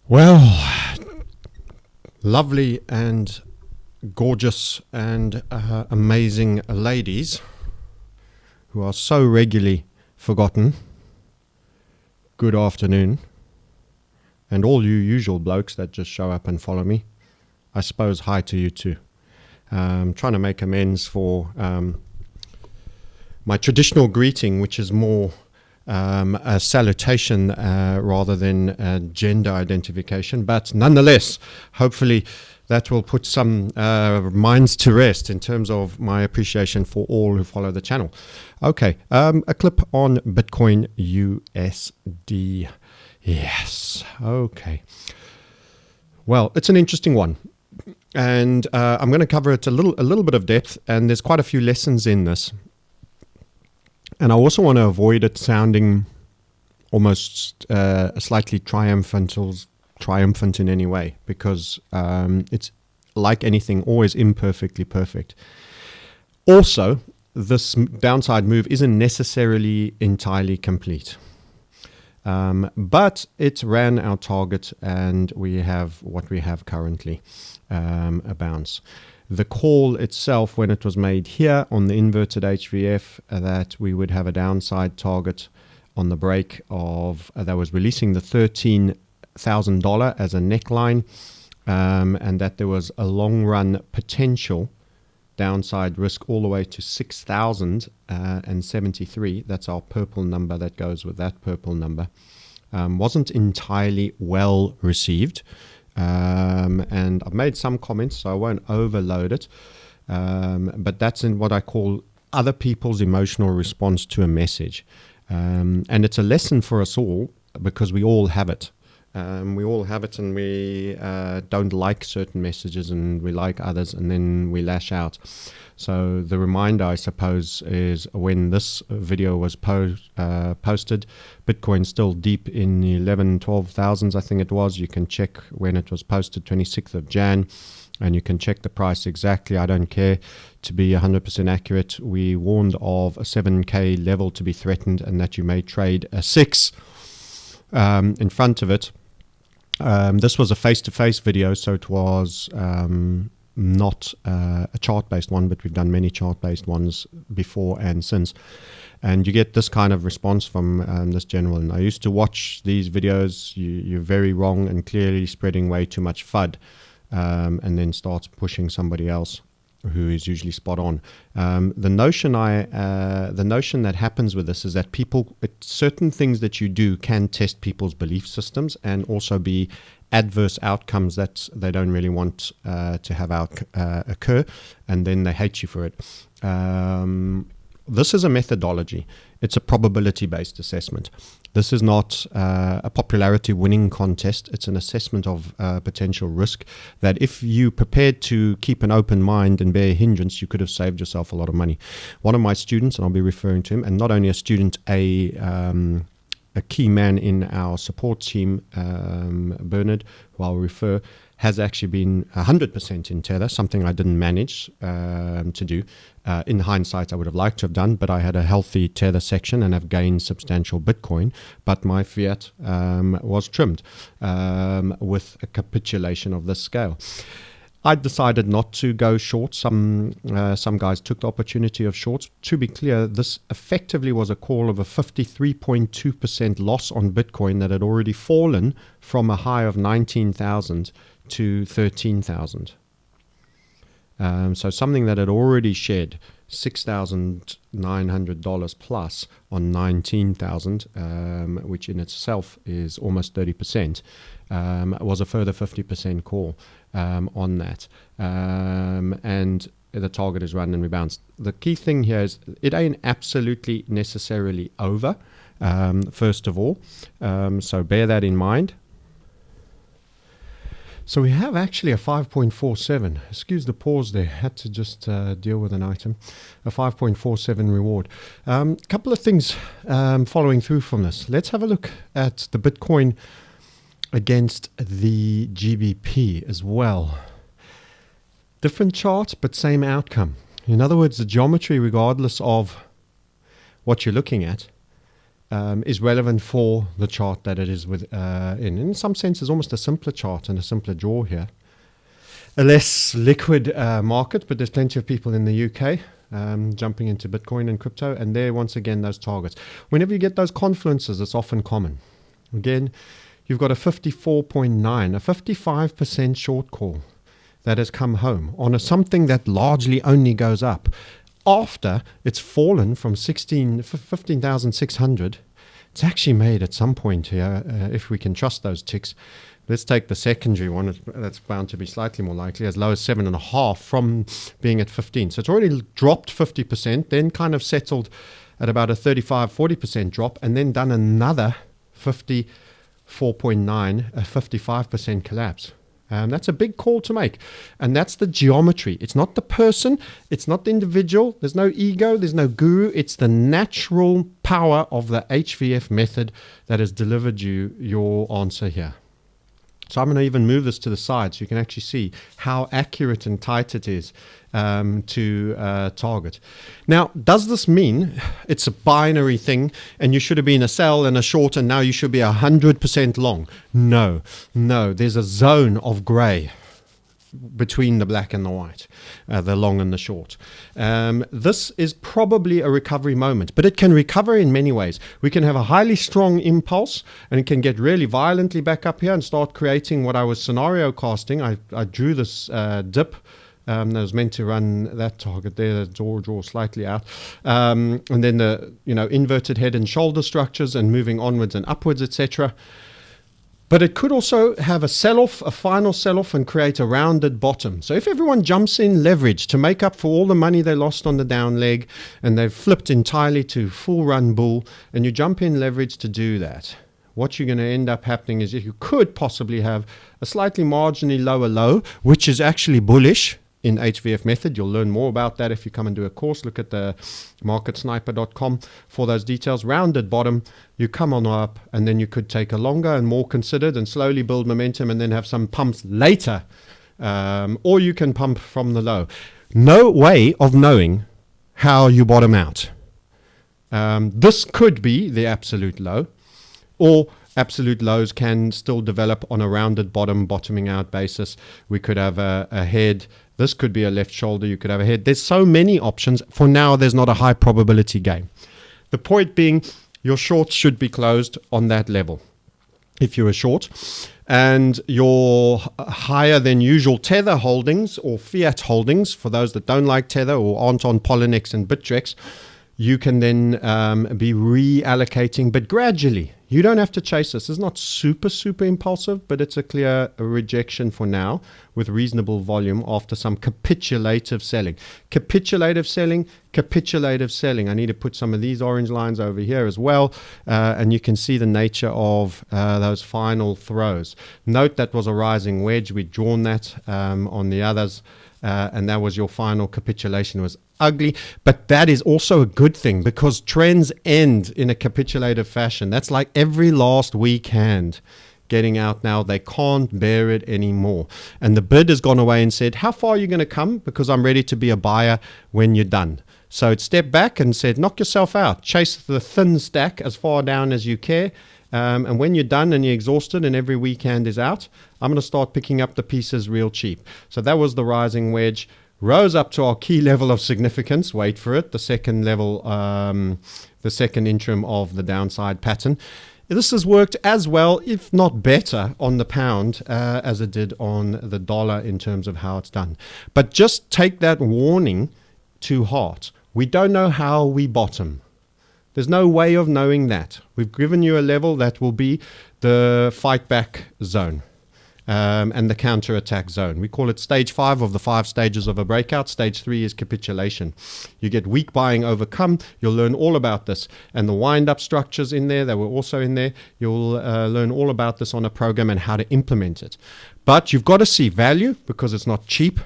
Well, lovely and gorgeous and amazing ladies who are so regularly forgotten. Good afternoon. And all you usual blokes that just show up and follow me, I suppose hi to you too. Trying to make amends for my traditional greeting, which is more a salutation rather than gender identification. But nonetheless, hopefully that will put some minds to rest in terms of my appreciation for all who follow the channel. Okay, a clip on Bitcoin USD. Yes, okay. Well, it's an interesting one. And I'm going to cover it a little bit of depth, and there's quite a few lessons in this. And I also want to avoid it sounding almost slightly triumphant in any way, because it's like anything, always imperfectly perfect. Also, this downside move isn't necessarily entirely complete. But it ran our target, and we have what we have currently, a bounce. The call itself, when it was made here on the inverted HVF, that we would have a downside target on the break of that was releasing the $13,000 as a neckline, and that there was a long run potential downside risk all the way to 6,073. That's our purple number that goes with that purple number. Wasn't entirely well received. And I've made some comments, so I won't overload it. But that's in what I call other people's emotional response to a message. And it's a lesson for us all, because we all have it. We all have it, and we don't like certain messages and we like others, and then we lash out. So the reminder, I suppose, is when this video was posted, Bitcoin still deep in the 12,000s, I think it was. You can check when it was posted, 26th of Jan, and you can check the price exactly. I don't care to be 100% accurate. We warned of a 7K level to be threatened, and that you may trade a 6 in front of it. This was a face-to-face video, so it was not a chart-based one, but we've done many chart-based ones before and since. And you get this kind of response from this gentleman. I used to watch these videos. You're very wrong and clearly spreading way too much FUD, and then starts pushing somebody else who is usually spot on. The notion that happens with this is that certain things that you do can test people's belief systems, and also be adverse outcomes that they don't really want to have occur, and then they hate you for it. This is a methodology. It's a probability-based assessment. This is not a popularity winning contest. It's an assessment of potential risk, that if you prepared to keep an open mind and bear hindrance, you could have saved yourself a lot of money. One of my students, and I'll be referring to him, and not only a student, a key man in our support team, Bernard, who I'll refer, has actually been 100% in Tether, something I didn't manage to do. In hindsight, I would have liked to have done, but I had a healthy Tether section and have gained substantial Bitcoin. But my fiat was trimmed with a capitulation of this scale. I decided not to go short. Some guys took the opportunity of shorts. To be clear, this effectively was a call of a 53.2% loss on Bitcoin that had already fallen from a high of 19,000 to 13,000. So something that had already shed $6,900 plus on 19,000, which in itself is almost 30%, was a further 50% call on that. And the target is run and rebounced. The key thing here is it ain't absolutely necessarily over, first of all. So bear that in mind. So we have actually a 5.47. Excuse the pause there. Had to just deal with an item. A 5.47 reward. Couple of things following through from this. Let's have a look at the Bitcoin against the GBP as well. Different chart, but same outcome. In other words, the geometry, regardless of what you're looking at, is relevant for the chart that it is in some sense, it's almost a simpler chart and a simpler draw here. A less liquid market, but there's plenty of people in the UK jumping into Bitcoin and crypto. And there, once again, those targets. Whenever you get those confluences, it's often common. Again, you've got a 54.9, a 55% short call that has come home on something that largely only goes up after it's fallen from 15,600. It's actually made at some point here, if we can trust those ticks. Let's take the secondary one. That's bound to be slightly more likely, as low as 7.5 from being at 15. So it's already dropped 50%, then kind of settled at about a 35-40% drop, and then done another 54.9, a 55% collapse. That's a big call to make. And that's the geometry. It's not the person. It's not the individual. There's no ego. There's no guru. It's the natural power of the HVF method that has delivered you your answer here. So I'm going to even move this to the side so you can actually see how accurate and tight it is to target. Now, does this mean it's a binary thing and you should have been a sell and a short and now you should be 100% long? No. There's a zone of gray between the black and the white, the long and the short. This is probably a recovery moment, but it can recover in many ways. We can have a highly strong impulse and it can get really violently back up here and start creating what I was scenario casting. I drew this dip that was meant to run that target there, draw slightly out, and then the inverted head and shoulder structures and moving onwards and upwards, etc. But it could also have a sell-off, a final sell-off, and create a rounded bottom. So if everyone jumps in leverage to make up for all the money they lost on the down leg and they've flipped entirely to full run bull, and you jump in leverage to do that, what you're going to end up happening is you could possibly have a slightly marginally lower low, which is actually bullish in HVF method. You'll learn more about that if you come and do a course. Look at the marketsniper.com for those details. Rounded bottom, you come on up, and then you could take a longer and more considered and slowly build momentum and then have some pumps later. Or you can pump from the low. No way of knowing how you bottom out. This could be the absolute low, or absolute lows can still develop on a rounded bottoming out basis. We could have a head. This could be a left shoulder. You could have a head. There's so many options. For now, there's not a high probability game. The point being, your shorts should be closed on that level if you're a short. And your higher than usual tether holdings or fiat holdings, for those that don't like tether or aren't on Polynex and Bittrex, you can then be reallocating, but gradually. You don't have to chase this. It's not super impulsive, but it's a clear rejection for now with reasonable volume after some capitulative selling. Capitulative selling. I need to put some of these orange lines over here as well, and you can see the nature of those final throws. Note that was a rising wedge. We'd drawn that on the others, and that was your final capitulation. It was ugly, but that is also a good thing because trends end in a capitulative fashion. That's like every last weekend getting out now. They can't bear it anymore. And the bid has gone away and said, how far are you going to come? Because I'm ready to be a buyer when you're done. So it stepped back and said, knock yourself out. Chase the thin stack as far down as you care. And when you're done and you're exhausted and every weekend is out, I'm going to start picking up the pieces real cheap. So that was the rising wedge. Rose up to our key level of significance. Wait for it. The second level, the second interim of the downside pattern. This has worked as well, if not better, on the pound as it did on the dollar in terms of how it's done. But just take that warning to heart. We don't know how we bottom. There's no way of knowing that. We've given you a level that will be the fight back zone. And the counter-attack zone. We call it stage 5 of the 5 stages of a breakout. Stage 3 is capitulation. You get weak buying overcome. You'll learn all about this. And the wind-up structures in there, that were also in there. You'll learn all about this on a program and how to implement it. But you've got to see value because it's not cheap.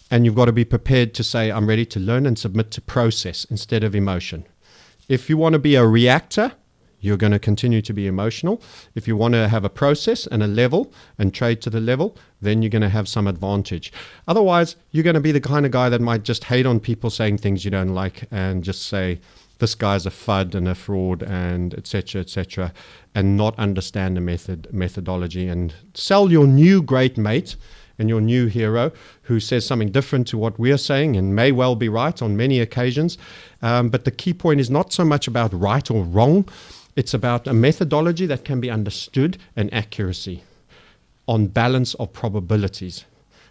And you've got to be prepared to say, I'm ready to learn and submit to process instead of emotion. If you want to be a reactor, you're going to continue to be emotional. If you want to have a process and a level and trade to the level, then you're going to have some advantage. Otherwise, you're going to be the kind of guy that might just hate on people saying things you don't like and just say, this guy's a FUD and a fraud and etc., and not understand the methodology and sell your new great mate and your new hero who says something different to what we're saying and may well be right on many occasions. But the key point is not so much about right or wrong. It's about a methodology that can be understood and accuracy on balance of probabilities.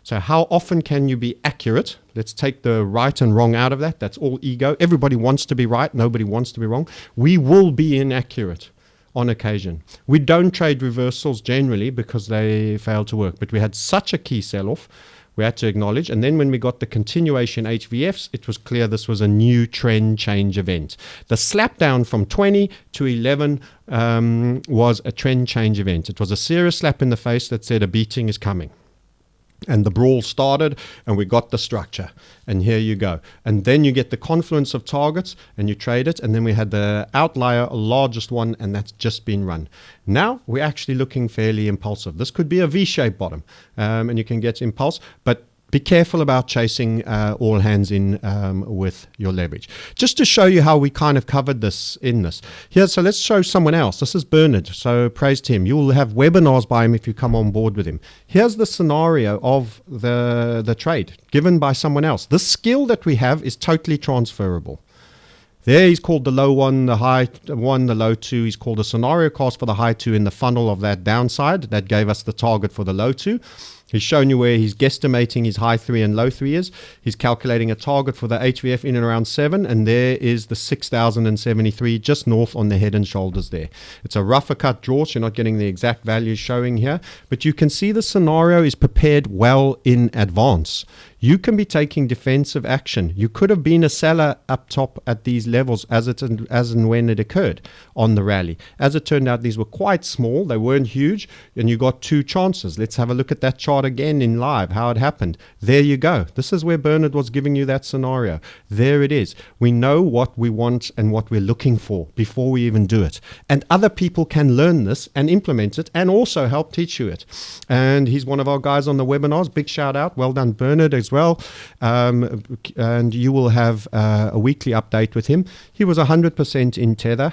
So how often can you be accurate? Let's take the right and wrong out of that. That's all ego. Everybody wants to be right. Nobody wants to be wrong. We will be inaccurate on occasion. We don't trade reversals generally because they fail to work. But we had such a key sell-off, we had to acknowledge. And then when we got the continuation HVFs, it was clear this was a new trend change event. The slap down from 20 to 11 was a trend change event. It was a serious slap in the face that said a beating is coming. And the brawl started and we got the structure. And here you go. And then you get the confluence of targets and you trade it. And then we had the outlier, largest one, and that's just been run. Now we're actually looking fairly impulsive. This could be a V-shaped bottom and you can get impulse. But be careful about chasing all hands in with your leverage. Just to show you how we kind of covered this in this. Here, so let's show someone else. This is Bernard, so praise to him. You'll have webinars by him if you come on board with him. Here's the scenario of the trade given by someone else. This skill that we have is totally transferable. There he's called the low one, the high one, the low two. He's called a scenario cast for the high two in the funnel of that downside. That gave us the target for the low two. He's shown you where he's guesstimating his high 3 and low 3 is. He's calculating a target for the HVF in and around 7, and there is the 6,073 just north on the head and shoulders there. It's a rougher cut draw, so you're not getting the exact values showing here, but you can see the scenario is prepared well in advance. You can be taking defensive action. You could have been a seller up top at these levels as and when it occurred on the rally. As it turned out, these were quite small. They weren't huge, and you got two chances. Let's have a look at that chart again in live, how it happened. There you go. This is where Bernard was giving you that scenario. There it is. We know what we want and what we're looking for before we even do it. And other people can learn this and implement it and also help teach you it. And he's one of our guys on the webinars. Big shout out. Well done, Bernard, as well. And you will have a weekly update with him. He was 100% in Tether,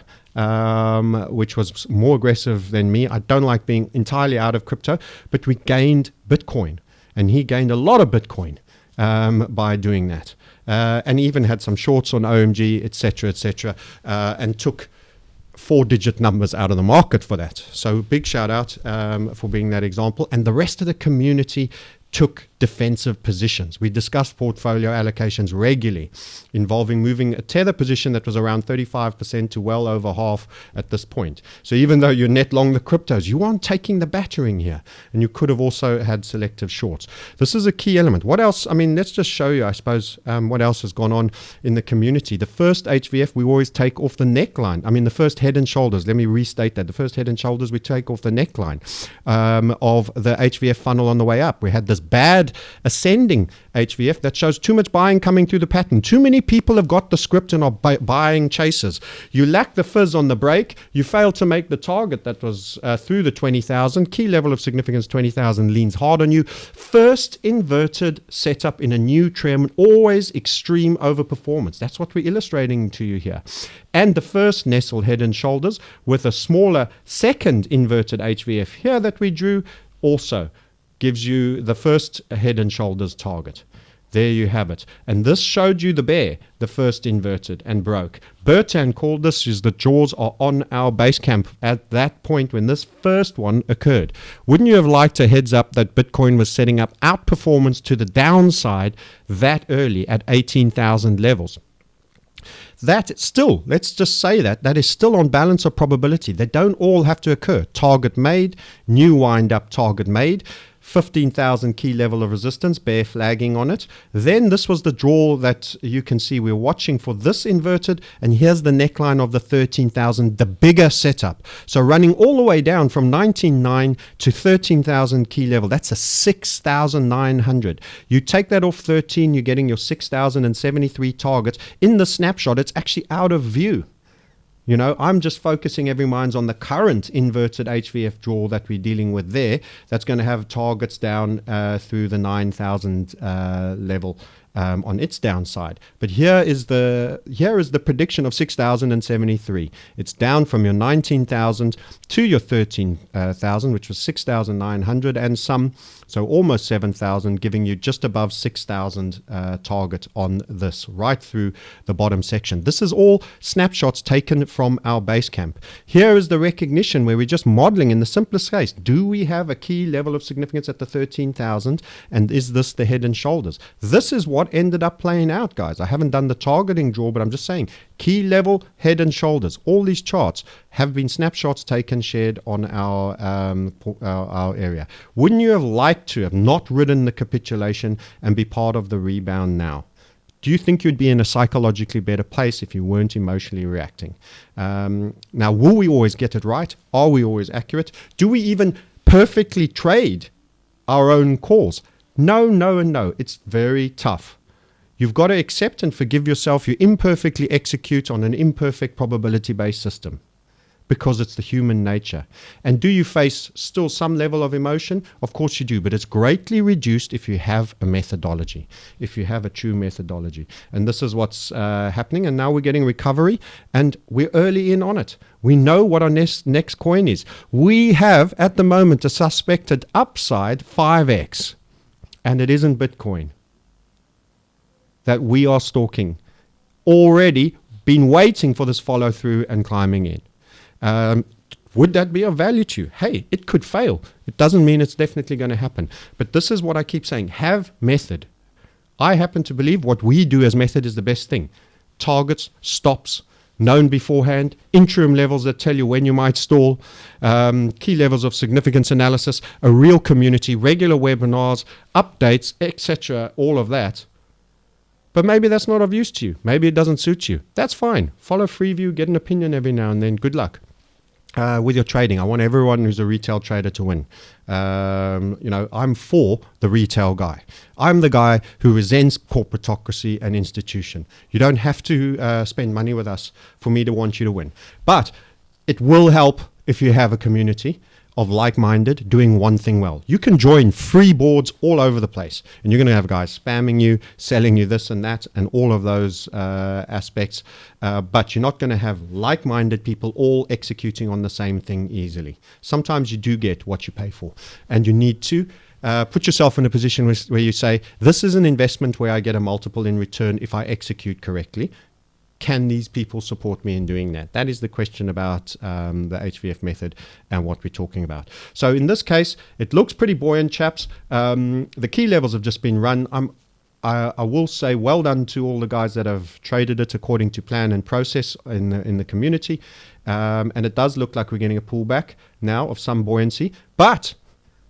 which was more aggressive than me. I don't like being entirely out of crypto, but we gained Bitcoin, and he gained a lot of Bitcoin by doing that, and even had some shorts on OMG, etc., and took 4-digit numbers out of the market for that. So big shout out for being that example. And the rest of the community took defensive positions. We discussed portfolio allocations regularly, involving moving a tether position that was around 35% to well over half at this point. So even though you're net long the cryptos, you aren't taking the battering here, and you could have also had selective shorts. This is a key element. What else? I mean, let's just show you, I suppose, what else has gone on in the community. The first HVF, we always take off the neckline. I mean, the first head and shoulders, let me restate that. The first head and shoulders, we take off the neckline of the HVF funnel on the way up. We had this bad ascending HVF that shows too much buying coming through the pattern. Too many people have got the script and are buying chasers. You lack the fizz on the break. You fail to make the target that was through the 20,000. Key level of significance 20,000 leans hard on you. First inverted setup in a new trend, always extreme overperformance. That's what we're illustrating to you here. And the first nestled head and shoulders with a smaller second inverted HVF here that we drew also gives you the first head and shoulders target. There you have it. And this showed you the bear, the first inverted and broke. Bertan called this is the jaws are on our base camp at that point when this first one occurred. Wouldn't you have liked a heads up that Bitcoin was setting up outperformance to the downside that early at 18,000 levels? That still, let's just say that is still on balance of probability. They don't all have to occur. Target made, new wind up target made, 15,000 key level of resistance, bear flagging on it. Then this was the draw that you can see we're watching for this inverted, and here's the neckline of the 13,000, the bigger setup. So running all the way down from 19,900 to 13,000 key level, that's a 6,900. You take that off 13, you're getting your 6,073 targets. In the snapshot, it's actually out of view. You know, I'm just focusing every mind's on the current inverted HVF draw that we're dealing with there. That's going to have targets down through the 9,000 level on its downside. But here is the prediction of 6,073. It's down from your 19,000 to your 13,000, which was 6,900 and some, so almost 7,000, giving you just above 6,000 target on this, right through the bottom section. This is all snapshots taken from our base camp. Here is the recognition where we're just modeling in the simplest case. Do we have a key level of significance at the 13,000? And is this the head and shoulders? This is what ended up playing out, guys. I haven't done the targeting draw, but I'm just saying key level, head and shoulders. All these charts have been snapshots taken, shared on our area. Wouldn't you have liked to have not ridden the capitulation and be part of the rebound now? Do you think you'd be in a psychologically better place if you weren't emotionally reacting? Now, will we always get it right? Are we always accurate? Do we even perfectly trade our own calls? No, no, and no. It's very tough. You've got to accept and forgive yourself. You imperfectly execute on an imperfect probability-based system because it's the human nature. And do you face still some level of emotion? Of course you do, but it's greatly reduced if you have a methodology, if you have a true methodology. And this is what's happening. And now we're getting recovery, and we're early in on it. We know what our next coin is. We have, at the moment, a suspected upside 5x, and it isn't Bitcoin that we are stalking. Already been waiting for this follow through and climbing in. Would that be of value to you? Hey, it could fail. It doesn't mean it's definitely going to happen. But this is what I keep saying. Have method. I happen to believe what we do as method is the best thing. Targets, stops, known beforehand, interim levels that tell you when you might stall, key levels of significance analysis, a real community, regular webinars, updates, etc., all of that. But maybe that's not of use to you. Maybe it doesn't suit you. That's fine. Follow Freeview, get an opinion every now and then. Good luck with your trading. I want everyone who's a retail trader to win. I'm for the retail guy. I'm the guy who resents corporatocracy and institution. You don't have to spend money with us for me to want you to win. But it will help if you have a community of like-minded doing one thing well. You can join free boards all over the place, and you're going to have guys spamming you, selling you this and that, and all of those aspects. But you're not going to have like-minded people all executing on the same thing easily. Sometimes you do get what you pay for, and you need to put yourself in a position where you say, this is an investment where I get a multiple in return if I execute correctly. Can these people support me in doing that? That is the question about the HVF method and what we're talking about. So in this case, it looks pretty buoyant, chaps. The key levels have just been run. I will say well done to all the guys that have traded it according to plan and process in the community. And it does look like we're getting a pullback now of some buoyancy. But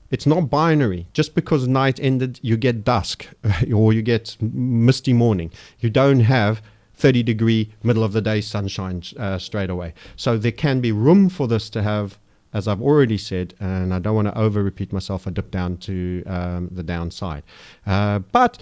it's not binary. Just because night ended, you get dusk or you get misty morning. You don't have 30-degree middle of the day sunshine straight away. So there can be room for this to have, as I've already said, and I don't want to over repeat myself, a dip down to the downside. But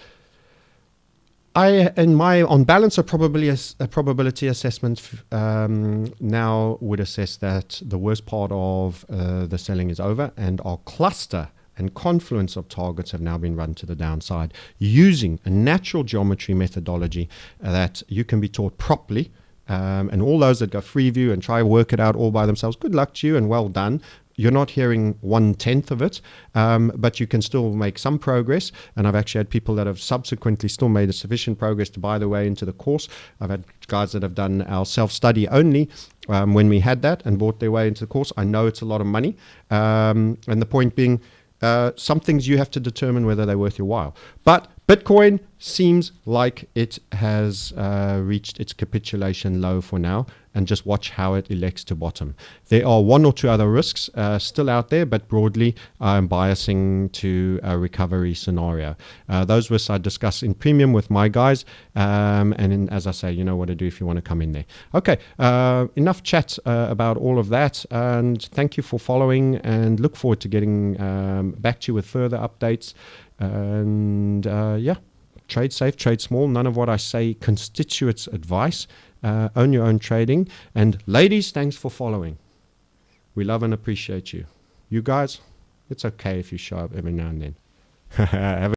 on balance, a probability assessment now would assess that the worst part of the selling is over, and our cluster and confluence of targets have now been run to the downside using a natural geometry methodology that you can be taught properly. And all those that go Freeview and try to work it out all by themselves, good luck to you and well done. You're not hearing 1/10 of it, but you can still make some progress. And I've actually had people that have subsequently still made a sufficient progress to buy their way into the course. I've had guys that have done our self-study only when we had that and bought their way into the course. I know it's a lot of money. And the point being, some things you have to determine whether they're worth your while. But Bitcoin seems like it has reached its capitulation low for now, and just watch how it elects to bottom. There are one or two other risks still out there, but broadly I'm biasing to a recovery scenario. Those risks I discuss in premium with my guys, as I say, you know what to do if you want to come in there. Okay, enough chat about all of that, and thank you for following, and look forward to getting back to you with further updates. And yeah, trade safe, trade small. None of what I say constitutes advice. Own your own trading. And ladies, thanks for following. We love and appreciate you. You guys, it's okay if you show up every now and then. Have a